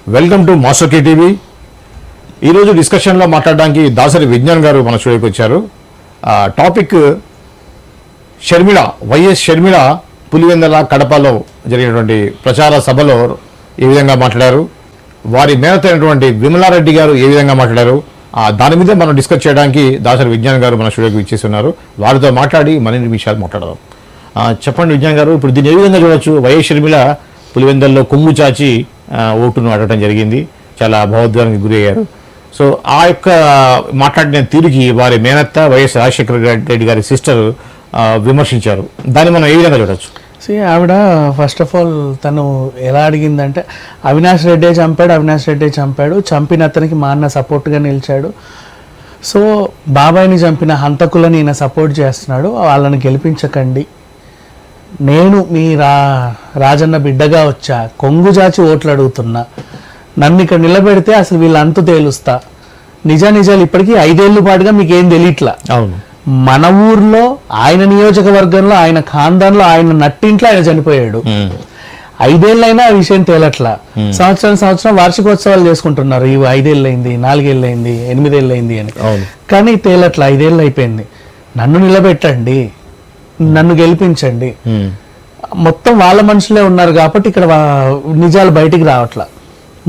Welcome to master KTV. ఈరోజు డిస్కషన్లో మాట్లాడడానికి దాసరి విజ్ఞాన్ గారు మన స్టూడియోకి వచ్చారు. టాపిక్ షర్మిల, వైఎస్ షర్మిల పులివెందల కడపలో జరిగినటువంటి ప్రచార సభలో ఏ విధంగా మాట్లాడారు, వారి మేనత అయినటువంటి విమలారెడ్డి గారు ఏ విధంగా మాట్లాడారు, దాని మీద మనం డిస్కస్ చేయడానికి దాసరి విజ్ఞాన్ గారు మన స్టూడియోకి ఇచ్చేస్తున్నారు. వారితో మాట్లాడి మరిన్ని విషయాలు మాట్లాడదాం. చెప్పండి విజ్ఞాన్ గారు, ఇప్పుడు దీన్ని ఏ విధంగా చూడవచ్చు? వైఎస్ షర్మిల పులివెందల్లో కొంగు చాచి ఓటును అడగడం జరిగింది, చాలా భావోద్వేగానికి గురి అయ్యారు. సో ఆ యొక్క మాట్లాడిన తీరుకి వారి మేనత్త వైఎస్ రాజశేఖర రెడ్డి గారి సిస్టర్ విమర్శించారు. దాన్ని మనం ఏ విధంగా చూడవచ్చు? ఆవిడ ఫస్ట్ ఆఫ్ ఆల్ తను ఎలా అడిగిందంటే, అవినాష్ రెడ్డే చంపాడు, చంపిన అతనికి మా అన్న సపోర్ట్గా నిలిచాడు. సో బాబాయిని చంపిన హంతకులని ఈయన సపోర్ట్ చేస్తున్నాడు, వాళ్ళని గెలిపించకండి. నేను మీ రాజన్న బిడ్డగా వచ్చా, కొంగు చాచి ఓట్లు అడుగుతున్నా, నన్ను ఇక్కడ నిలబెడితే అసలు వీళ్ళ అంతు తేలుస్తా. నిజాలు ఇప్పటికీ 5 ఏళ్ళ పాటుగా మీకేం తెలియట్లా. అవును, మన ఊర్లో ఆయన నియోజకవర్గంలో ఆయన ఖాందాన్లో ఆయన నట్టింట్లో ఆయన చనిపోయాడు. 5 ఏళ్ళైనా ఆ విషయం తేలట్లా. సంవత్సరం వార్షికోత్సవాలు చేసుకుంటున్నారు, ఇవి 5 ఏళ్ళైంది, 4 ఏళ్ళైంది, 8 ఏళ్ళైంది అని. కానీ తేలట్లా. 5 ఏళ్ళు అయిపోయింది. నన్ను నిలబెట్టండి, నన్ను గెలిపించండి. మొత్తం వాళ్ళ మనుషులే ఉన్నారు కాబట్టి ఇక్కడ నిజాలు బయటికి రావట్లా.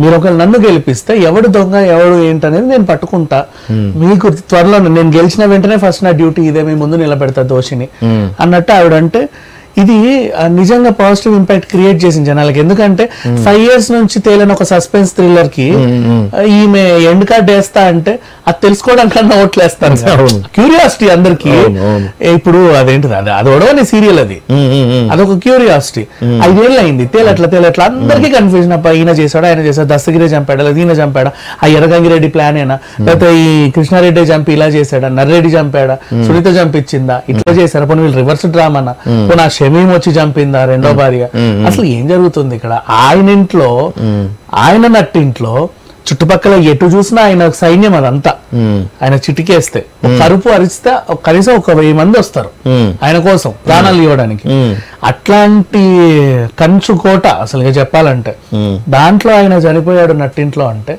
మీరు ఒకవేళ నన్ను గెలిపిస్తే ఎవడు దొంగ ఎవడు ఏంటనేది నేను పట్టుకుంటా. మీకు త్వరలో నేను గెలిచిన వెంటనే ఫస్ట్ నా డ్యూటీ ఇదే, మీ ముందు నిలబెడతా దోషిని అన్నట్టు ఆవిడంటే, ఇది నిజంగా పాజిటివ్ ఇంపాక్ట్ క్రియేట్ చేసింది జనాలకి. ఎందుకంటే 5 years నుంచి తేలిన ఒక సస్పెన్స్ థ్రిల్లర్ కి ఈమె ఎండ్ కార్డ్ వేస్తా అంటే అది తెలుసుకోవడానికన్నా ఓట్లు వేస్తారు. క్యూరియాసిటీ అందరికి. ఇప్పుడు అదేంటిది, అది ఒడవని సీరియల్, అదొక క్యూరియాసిటీ. 5 ఏళ్ళు అయింది, తేలట్లా అందరికీ కన్ఫ్యూజన్. అప్ప ఈయన చేశాడా, ఆయన చేశాడు, దస్తగిరే చంపాడా, లేదా ఈయన చంపాడా, ఆ ఎర్రగంగిరెడ్డి ప్లాన్ అయినా, లేకపోతే ఈ కృష్ణారెడ్డి చంపి ఇలా చేశాడా, నర్రెడ్డి చంపాడా, సునీత చంపించిందా, ఇట్లా చేశారా, పోనీ వీళ్ళు రివర్స్ డ్రామానా, పోనీ షమీం వచ్చి చంపిందా రెండో భార్య, అసలు ఏం జరుగుతుంది ఇక్కడ? ఆయన ఇంట్లో, ఆయన నట్టింట్లో చుట్టుపక్కల ఎటు చూసినా ఆయన సైన్యం, అదంతా ఆయన చిటికేస్తే కరుపు అరిస్తే కనీసం 1,000 మంది వస్తారు ఆయన కోసం ప్రాణాలు ఇవ్వడానికి. అట్లాంటి కంచు కోట అసలు చెప్పాలంటే, దాంట్లో ఆయన చనిపోయాడు నట్టింట్లో అంటే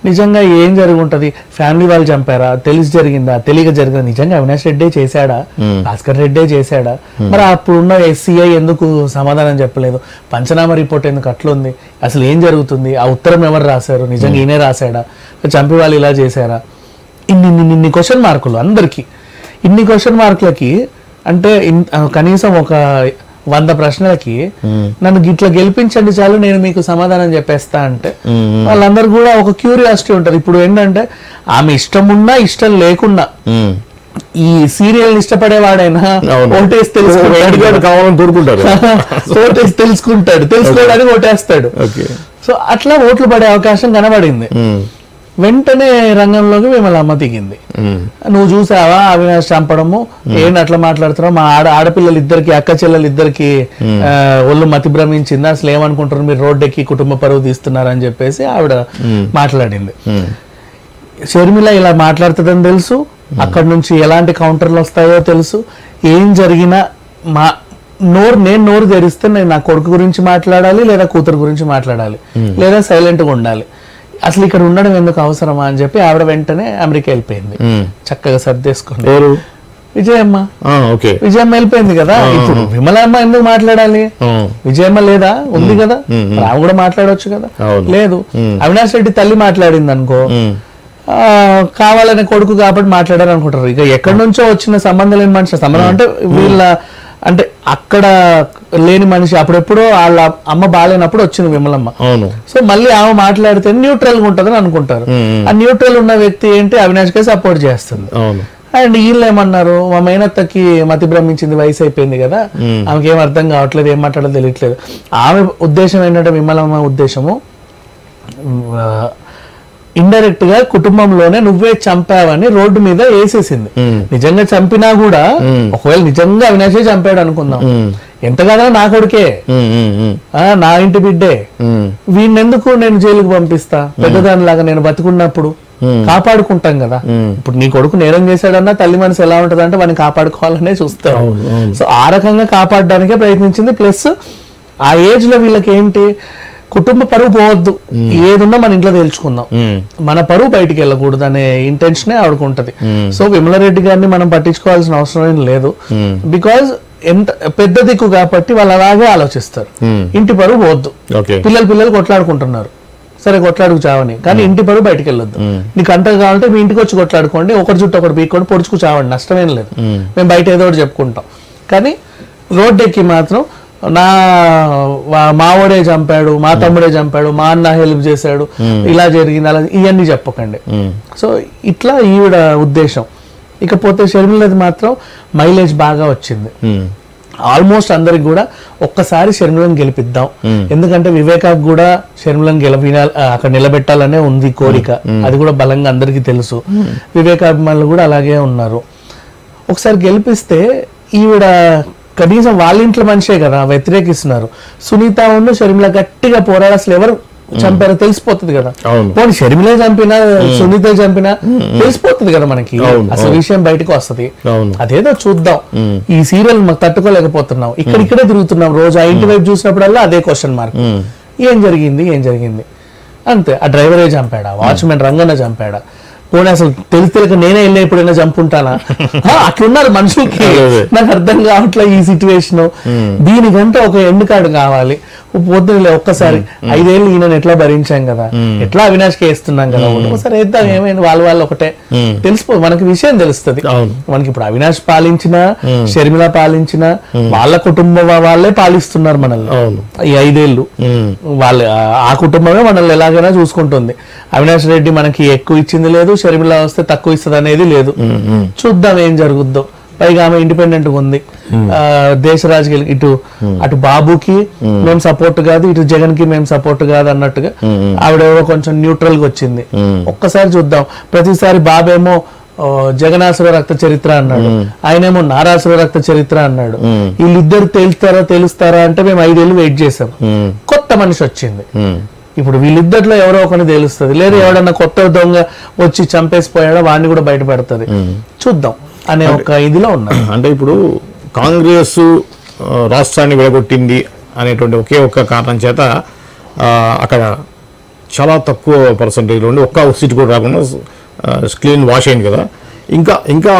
నిజంగా ఏం జరుగుంటది? ఫ్యామిలీ వాళ్ళు చంపారా, తెలిసి జరిగిందా, తెలియక జరిగిందా? నిజంగా అవినాష్ రెడ్డే చేశాడా, భాస్కర్ రెడ్డే చేశాడా? మరి అప్పుడున్న SCI ఎందుకు సమాధానం చెప్పలేదు? పంచనామా రిపోర్ట్ ఎందుకు అట్లుంది? అసలు ఏం జరుగుతుంది? ఆ ఉత్తరం ఎవరు రాశారు? నిజంగా ఈయనే రాశాడా, చంపి వాళ్ళు ఇలా చేశారా? ఇన్ని క్వశ్చన్ మార్కులు అందరికి. ఇన్ని క్వశ్చన్ మార్కులకి అంటే కనీసం ఒక 100 ప్రశ్నలకి నన్ను గిట్లా గెలిపించండి చాలు, నేను మీకు సమాధానం చెప్పేస్తా అంటే వాళ్ళందరూ కూడా ఒక క్యూరియాసిటీ ఉంటుంది. ఇప్పుడు ఏంటంటే ఆమె ఇష్టం ఉన్నా ఇష్టం లేకున్నా ఈ సీరియల్ ఇష్టపడేవాడైనా ఓటేసి తెలుసుకోవడానికి ఓటేస్తాడు. సో అట్లా ఓట్లు పడే అవకాశం కనబడింది. వెంటనే రంగంలోకి విమలమ్మ దిగింది. నువ్వు చూసావా అవినాష్ చంపడము, ఏంటి అట్లా మాట్లాడుతున్నావు? మా ఆడపిల్లలు ఇద్దరికి, అక్క చెల్లెలు ఇద్దరికి ఒళ్ళు మతి భ్రమించింది, అసలు ఏమనుకుంటారు మీరు, రోడ్డెక్కి కుటుంబ పరువు తీస్తున్నారని చెప్పేసి ఆవిడ మాట్లాడింది. షర్మిల ఇలా మాట్లాడుతుందని తెలుసు, అక్కడ నుంచి ఎలాంటి కౌంటర్లు వస్తాయో తెలుసు. ఏం జరిగినా నేను నోరు తెరిస్తే నేను నా కొడుకు గురించి మాట్లాడాలి, లేదా కూతురు గురించి మాట్లాడాలి, లేదా సైలెంట్గా ఉండాలి. అసలు ఇక్కడ ఉండడం ఎందుకు అవసరమా అని చెప్పి ఆవిడ వెంటనే అమెరికా వెళ్ళిపోయింది, చక్కగా సర్దేసుకుంది. విజయమ్మ వెళ్ళిపోయింది కదా. ఇప్పుడు విమలమ్మ ఎందుకు మాట్లాడాలి? విజయమ్మ లేదా, ఉంది కదా, రావు కూడా మాట్లాడవచ్చు కదా. లేదు, అవినాష్ రెడ్డి తల్లి మాట్లాడింది అనుకో, కావాలనే కొడుకు కాబట్టి మాట్లాడారు అనుకుంటారు. ఇక ఎక్కడి నుంచో వచ్చిన సంబంధం లేని మనిషి, సంబంధం అంటే వీళ్ళ అంటే అక్కడ లేని మనిషి, అప్పుడెప్పుడో వాళ్ళ అమ్మ బాగాలేనప్పుడు వచ్చింది విమలమ్మ. సో మళ్ళీ ఆమె మాట్లాడితే న్యూట్రల్ గా ఉంటదని అనుకుంటారు. ఆ న్యూట్రల్ ఉన్న వ్యక్తి ఏంటి, అవినాష్ కి సపోర్ట్ చేస్తుంది. అండ్ వీళ్ళు ఏమన్నారు, మా మేనత్తకి మతి భ్రమించింది, వయసు అయిపోయింది కదా, ఆమెకి ఏం అర్థం కావట్లేదు, ఏం మాట్లాడాలో తెలియట్లేదు. ఆమె ఉద్దేశం ఏంటంటే, విమలమ్మ ఉద్దేశము ఇండైరెక్ట్ గా కుటుంబంలోనే నువ్వే చంపావని రోడ్డు మీద వేసేసింది. నిజంగా చంపినా కూడా, ఒకవేళ నిజంగా అవినాషే చంపాడు అనుకుందాం, ఎంతగానో నా కొడుకే, నా ఇంటి బిడ్డే, వీణెందుకు నేను జైలుకు పంపిస్తా? పెద్దదానిలాగా నేను బతుకున్నప్పుడు కాపాడుకుంటాం కదా. ఇప్పుడు నీ కొడుకు నేరం చేశాడన్నా తల్లి మనసు ఎలా ఉంటది అంటే వాడిని కాపాడుకోవాలనే చూస్తాం. సో ఆ రకంగా కాపాడడానికే ప్రయత్నించింది. ప్లస్ ఆ ఏజ్ లో వీళ్ళకి ఏంటి, కుటుంబ పరువు పోవద్దు, ఏదున్నా మన ఇంట్లో తేల్చుకుందాం, మన పరువు బయటికి వెళ్ళకూడదు అనే ఇంటెన్షనే ఆవిడకు ఉంటది. సో విమలారెడ్డి గారిని మనం పట్టించుకోవాల్సిన అవసరం ఏం లేదు. బికాజ్ ఎంత పెద్ద దిక్కు కాబట్టి వాళ్ళు అలాగే ఆలోచిస్తారు. ఇంటి పరువు పోవద్దు, పిల్లలు కొట్లాడుకుంటున్నారు, సరే కొట్లాడుకు చావని, కానీ ఇంటి పరువు బయటకు వెళ్ళొద్దు. నీకు అంత కావాలంటే మీ ఇంటికి వచ్చి కొట్లాడుకోండి, ఒకరి చుట్టూ ఒకటి పీక్కొని పొడుచుకు చావండి, నష్టమేం లేదు. మేము బయట ఏదో ఒకటి చెప్పుకుంటాం, కానీ రోడ్డు ఎక్కి మాత్రం మావోడే చంపాడు, మా తమ్ముడే చంపాడు, మా అన్న హెల్ప్ చేశాడు, ఇలా జరిగింది అలా ఇవన్నీ చెప్పకండి. సో ఇట్లా ఈవిడ ఉద్దేశం. ఇకపోతే షర్మిలది మాత్రం మైలేజ్ బాగా వచ్చింది. ఆల్మోస్ట్ అందరికి కూడా ఒక్కసారి షర్మిలను గెలిపిద్దాం, ఎందుకంటే వివేకాకు కూడా షర్మిలను అక్కడ నిలబెట్టాలనే ఉంది కోరిక, అది కూడా బలంగా అందరికీ తెలుసు. వివేకాభిమానులు కూడా అలాగే ఉన్నారు. ఒకసారి గెలిపిస్తే ఈవిడ కనీసం వాళ్ళ ఇంట్లో మనిషే కదా, వ్యతిరేకిస్తున్నారు. సునీత ఉన్న షర్మిల గట్టిగా పోరాడు, అసలు ఎవరు చంపారో తెలిసిపోతుంది కదా. పోనీ షర్మిలే చంపినా సునీత చంపినా తెలిసిపోతుంది కదా మనకి, అసలు విషయం బయటకు వస్తుంది. అదేదో చూద్దాం. ఈ సీరియల్ మాకు తట్టుకోలేకపోతున్నాం, ఇక్కడిక్కడే తిరుగుతున్నాం రోజు, ఆ ఇంటి వైపు చూసినప్పుడల్లా అదే క్వశ్చన్ మార్క్. ఏం జరిగింది అంతే. ఆ డ్రైవరే చంపాడా, వాచ్మెన్ రంగన్న చంపాడా, పోనీ అసలు తెలియక నేనే వెళ్ళి ఎప్పుడైనా చంపుంటానా? అట్లున్నారు మనుషులకి, నాకు అర్థం కావట్లే ఈ సిచ్యువేషన్. దీనికంటే ఒక ఎండ్ కార్డు కావాలి. పొద్దున ఒక్కసారి 5 ఏళ్ళు ఈయన ఎట్లా భరించాం కదా, ఎట్లా అవినాష్కి వేస్తున్నాం కదా, ఒకసారి వేద్దాం, ఏమైంది వాళ్ళు ఒకటే తెలిసిపో, మనకి విషయం తెలుస్తుంది. మనకి ఇప్పుడు అవినాష్ పాలించినా షర్మిల పాలించినా వాళ్ళ కుటుంబం వాళ్ళే పాలిస్తున్నారు మనల్ని. ఈ 5 ఏళ్ళు వాళ్ళు ఆ కుటుంబమే మనల్ని ఎలాగైనా చూసుకుంటుంది. అవినాష్ రెడ్డి మనకి ఎక్కువ ఇచ్చింది లేదు, షర్మిల వస్తే తక్కువ ఇస్తుంది అనేది లేదు. చూద్దాం ఏం జరుగుద్దో. పైగా ఆమె ఇండిపెండెంట్ గా ఉంది, దేశరాజ్ అటు బాబుకి మేము సపోర్ట్ కాదు, ఇటు జగన్ కి మేము సపోర్ట్ కాదు అన్నట్టుగా ఆవిడెవరో కొంచెం న్యూట్రల్ గా వచ్చింది. ఒక్కసారి చూద్దాం. ప్రతిసారి బాబేమో జగనాసుర రక్త చరిత్ర అన్నాడు, ఆయనేమో నారాసుర రక్త చరిత్ర అన్నాడు. వీళ్ళిద్దరు తెలుస్తారా అంటే మేము 5 ఏళ్ళు వెయిట్ చేసాం. కొత్త మనిషి వచ్చింది, ఇప్పుడు వీళ్ళిద్దరిలో ఎవరో ఒకరిని తెలుస్తుంది, లేదా ఎవడన్నా కొత్త దొంగ వచ్చి చంపేసిపోయాడో వాడిని కూడా బయట పెడుతుంది. చూద్దాం అనే ఒక ఇదిలో ఉన్నారు. అంటే ఇప్పుడు కాంగ్రెస్ రాష్ట్రాన్ని విడగొట్టింది అనేటువంటి ఒకే ఒక్క కారణం చేత అక్కడ చాలా తక్కువ పర్సంటేజ్ ఉండి ఒక్క సీట్ కూడా రాకుండా క్లీన్ వాష్ అయింది కదా. ఇంకా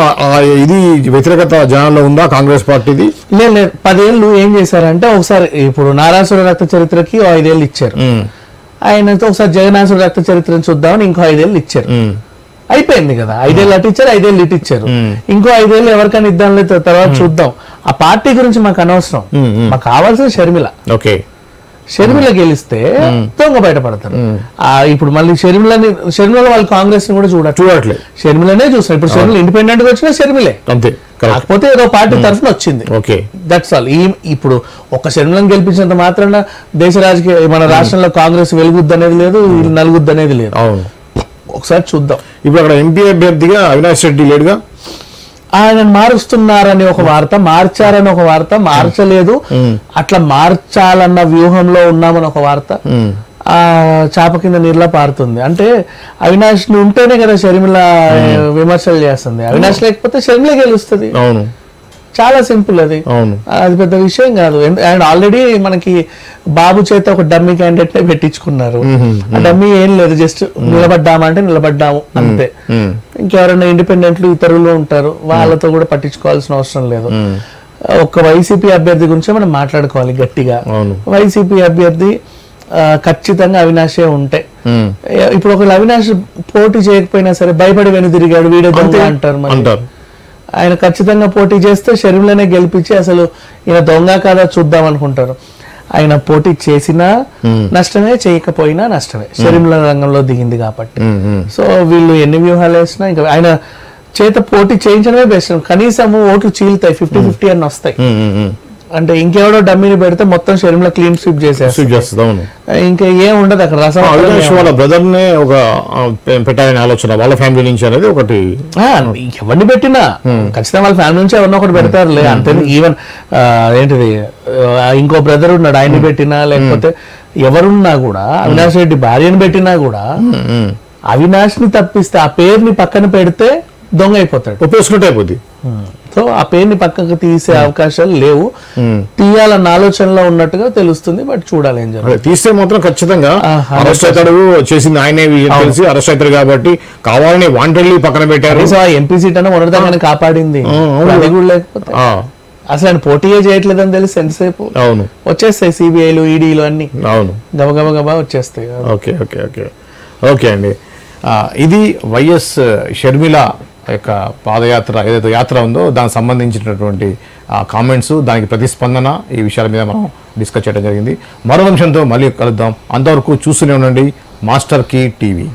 ఇది వ్యతిరేకత జనాల్లో ఉందా కాంగ్రెస్ పార్టీది? లేదు. 10 ఏళ్ళు ఏం చేశారంటే, ఒకసారి ఇప్పుడు నారాసుర రక్త చరిత్రకి 5 ఏళ్ళు ఇచ్చారు, ఆయనతో ఒకసారి జగనాసుర రక్త చరిత్రను చూద్దామని ఇంకో 5 ఏళ్ళు ఇచ్చారు. అయిపోయింది కదా, 5 ఏళ్ళు అటు ఇచ్చారు, 5 ఏళ్ళు ఇటు ఇచ్చారు. ఇంకో 5 ఏళ్ళు ఎవరికైనా ఇద్దాం లేదు, తర్వాత చూద్దాం. ఆ పార్టీ గురించి మాకు అనవసరం, మాకు కావాల్సిన షర్మిల. షర్మిల గెలిస్తే దొంగ బయటపడతారు. ఇప్పుడు మళ్ళీ షర్మిల వాళ్ళు కాంగ్రెస్ ని కూడా చూడట్లేదు, షర్మిలనే చూస్తారు. ఇప్పుడు షర్మిల ఇండిపెండెంట్ గా వచ్చినా షర్మిలే, కాకపోతే ఏదో పార్టీ తరఫున వచ్చింది. That's all. ఇప్పుడు ఒక షర్మిలను గెలిపించినంత మాత్రాన దేశ రాజకీయ మన రాష్ట్రంలో కాంగ్రెస్ వెలుగుద్ది అనేది లేదు, నలుగుద్ది అనేది లేదు. ఒకసారి చూద్దాం. ఇప్పుడు అక్కడ ఎంపీ అభ్యర్థిగా అవినాష్ రెడ్డి లేడుగా, ఆయన మారుస్తున్నారని ఒక వార్త, మార్చారని ఒక వార్త, మార్చలేదు అట్లా మార్చాలన్న వ్యూహంలో ఉన్నామని ఒక వార్త ఆ చాప కింద నీళ్ళ పారుతుంది. అంటే అవినాష్ ఉంటేనే కదా షర్మిల విమర్శలు చేస్తుంది, అవినాష్ లేకపోతే షర్మిల గెలుస్తుంది. చాలా సింపుల్, అది పెద్ద విషయం కాదు. అండ్ ఆల్రెడీ మనకి బాబు చేత ఒక డమ్మీ క్యాండిడేట్ నే పెట్టించుకున్నారు. ఆ డమ్మీ ఏం లేదు, జస్ట్ నిలబడ్డామంటే నిలబడ్డాము అంతే. ఇంకెవరైనా ఇండిపెండెంట్లు ఇతరులు ఉంటారు, వాళ్ళతో కూడా పట్టించుకోవాల్సిన అవసరం లేదు. ఒక వైసీపీ అభ్యర్థి గురించి మనం మాట్లాడుకోవాలి గట్టిగా. వైసీపీ అభ్యర్థి ఖచ్చితంగా అవినాషే ఉంటే, ఇప్పుడు ఒకవేళ అవినాష్ పోటీ చేయకపోయినా సరే భయపడి వెనుదిరిగాడు వీడియో దొంగ అంటారు. ఆయన ఖచ్చితంగా పోటీ చేస్తే షర్మిలనే గెలిపించి అసలు ఈయన దొంగ కాదా చూద్దాం అనుకుంటారు. ఆయన పోటీ చేసినా నష్టమే, చేయకపోయినా నష్టమే. షర్మిల రంగంలో దిగింది కాబట్టి. సో వీళ్ళు ఎన్ని వ్యూహాలు వేసినా ఇంకా ఆయన చేత పోటీ చేయించడమే బెస్ట్. కనీసం ఓట్లు చీలుతాయి, 50-50 అని వస్తాయి. అంటే ఇంకెవడో డమ్మీని పెడితే మొత్తం షర్మిల క్లీన్ స్వీప్ చేసేస్తుంది, ఇంకా ఏం ఉండదు అక్కడ. రసం వాళ్ళ బ్రదర్ నే ఒక పెట్టాలని ఆలోచన వాళ్ళ ఫ్యామిలీ నుంచి అనేది ఒకటి. ఎవరిని పెట్టినా ఖచ్చితంగా వాళ్ళ ఫ్యామిలీ నుంచి ఎవరినో ఒకటి పెడతారులే అంతే. ఈవెన్ ఏంటిది ఇంకో బ్రదర్ ఉన్నాడు, ఆయన్ని పెట్టినా లేకపోతే ఎవరున్నా కూడా, అవినాష్ రెడ్డి భార్యను పెట్టినా కూడా అవినాష్ ని తప్పిస్తే ఆ పేరుని పక్కన పెడితే దొంగ అయిపోతాడు, ఒప్పేసుకుంటే అయిపోద్ది. సో ఆ పేరుని పక్కకు తీసే అవకాశాలు లేవు, తీయాలన్న ఆలోచనలో ఉన్నట్టుగా తెలుస్తుంది. బట్ చూడాలి ఏం జరుగుతుంది. అదే తీస్తే మాత్రం ఖచ్చితంగా అరెస్ట్ అవుతాడు, చేసింది ఆయనే తెలిసి అరెస్ట్ అవుతారు కాబట్టి కావాలని వాంటెడ్లీ పక్కన పెట్టారు. సో ఆ ఎంపీ సీట్ అన్న మొన్నటిదాకా కాపాడింది, అది కూడా లేకపోతే అసలు ఆయన పోటీయే చేయట్లేదని తెలిసి ఎంతసేపు అవును వచ్చేస్తాయి సిబిఐలు ఈడీలు అన్ని, అవును గబగబా వచ్చేస్తాయి. ఓకే ఓకే ఓకే ఓకే అండి. ఇది వైఎస్ షర్మిల యొక్క పాదయాత్ర ఏదైతే యాత్ర ఉందో దానికి సంబంధించినటువంటి కామెంట్స్, దానికి ప్రతిస్పందన, ఈ విషయాల మీద మనం డిస్కస్ చేయడం జరిగింది. మరో అంశంతో మళ్ళీ కలుద్దాం. అంతవరకు చూస్తూనే ఉండండి మాస్టర్ కీ టీవీ.